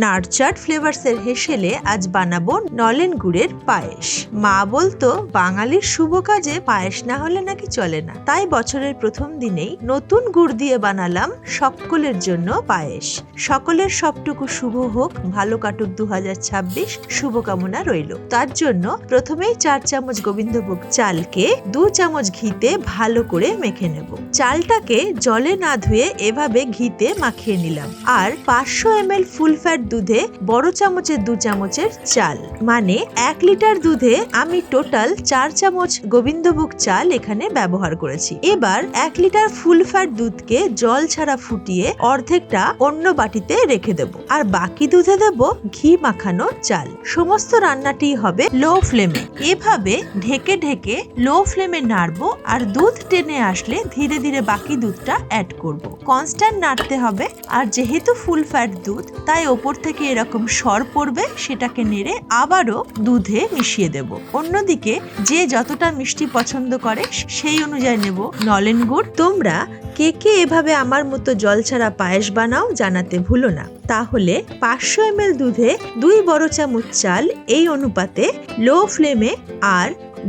নারচাট ফ্লেভার্সের হেসেলে আজ বানাবো নলেন গুড়ের পায়েস। মা বলতো বাঙালির শুভ কাজে পায়েস না হলে নাকি চলে না, তাই বছরের প্রথম দিনেই নতুন গুড় দিয়ে বানালাম সকলের জন্য পায়েস। সকলের সবটুকু শুভ হোক, ভালো কাটুক 2026, শুভকামনা রইল। তার জন্য প্রথমেই 4 চামচ গোবিন্দভোগ চালকে 2 চামচ ঘিতে ভালো করে মেখে নেব। চালটাকে জলে না ধুয়ে এভাবে ঘিতে মাখিয়ে নিলাম। আর 500 ml ফুল ফ্যাট দুধে বড় চামচের 2 চামচের চাল, মানে 1 লিটার দুধে আমি টোটাল 4 চামচ গোবিন্দভোগ চাল এখানে ব্যবহার করেছি। এবার 1 লিটার ফুল ফ্যাট দুধকে জল ছাড়া ফুটিয়ে অর্ধেকটা অন্য বাটিতে রেখে দেব, আর বাকি দুধে দেব ঘি মাখানো চাল। সমস্ত রান্নাটি হবে লো ফ্লেমে। এভাবে ঢেকে ঢেকে লো ফ্লেমে নাড়বো, আর দুধ টেনে আসলে ধীরে ধীরে বাকি দুধটা অ্যাড করব। কনস্ট্যান্ট নাড়তে হবে, আর যেহেতু ফুল ফ্যাট দুধ তাই ওপর থেকে এরকম সর পড়বে, সেটাকে নেড়ে আবারও দুধে মিশিয়ে দেব। অন্যদিকে যে যতটা মিষ্টি পছন্দ করে সেই অনুযায়ী নেব নলেন গুড়। তোমরা কে কে এভাবে আমার মতো জল ছাড়া পায়েস বানাও জানাতে ভুলো না। তাহলে 500 ml দুধে 2 বড় চামচ চাল, এই অনুপাতে লো ফ্লেমে আর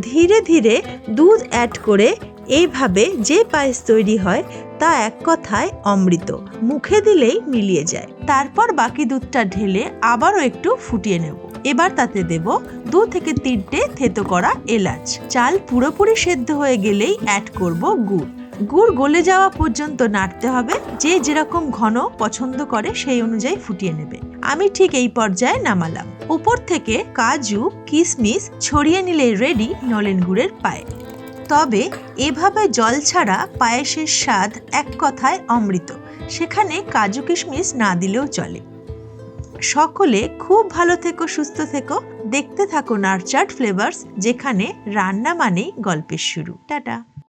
ধীরে ধীরে দুধ অ্যাড করে এইভাবে যে পায়েস তৈরি হয় তা এক কথায় অমৃত, মুখে দিলেই মিলিয়ে যায়। তারপর বাকি দুধটা ঢেলে আবারও একটু ফুটিয়ে নেব। এবার তাতে দেব 2 থেকে 3টে থেতো করা এলাচ। চাল পুরোপুরি সেদ্ধ হয়ে গেলেই অ্যাড করব গুড়। গুড় গলে যাওয়া পর্যন্ত নাড়তে হবে। যে যেরকম ঘন পছন্দ করে সেই অনুযায়ী ফুটিয়ে নেবে। আমি ঠিক এই পর্যায়ে নামালাম। উপর থেকে কাজু কিশমিশ ছড়িয়ে নিলে রেডি নলেন গুড়ের পায়েস। তবে এভাবে জল ছাড়া পায়েসের স্বাদ এক কথায় অমৃত, সেখানে কাজু কিশমিশ না দিলেও চলে। সকলে খুব ভালো থেকো, সুস্থ থেকো, দেখতে থাকো নারচাট ফ্লেভার্স, যেখানে রান্না মানেই গল্পের শুরু। টাটা।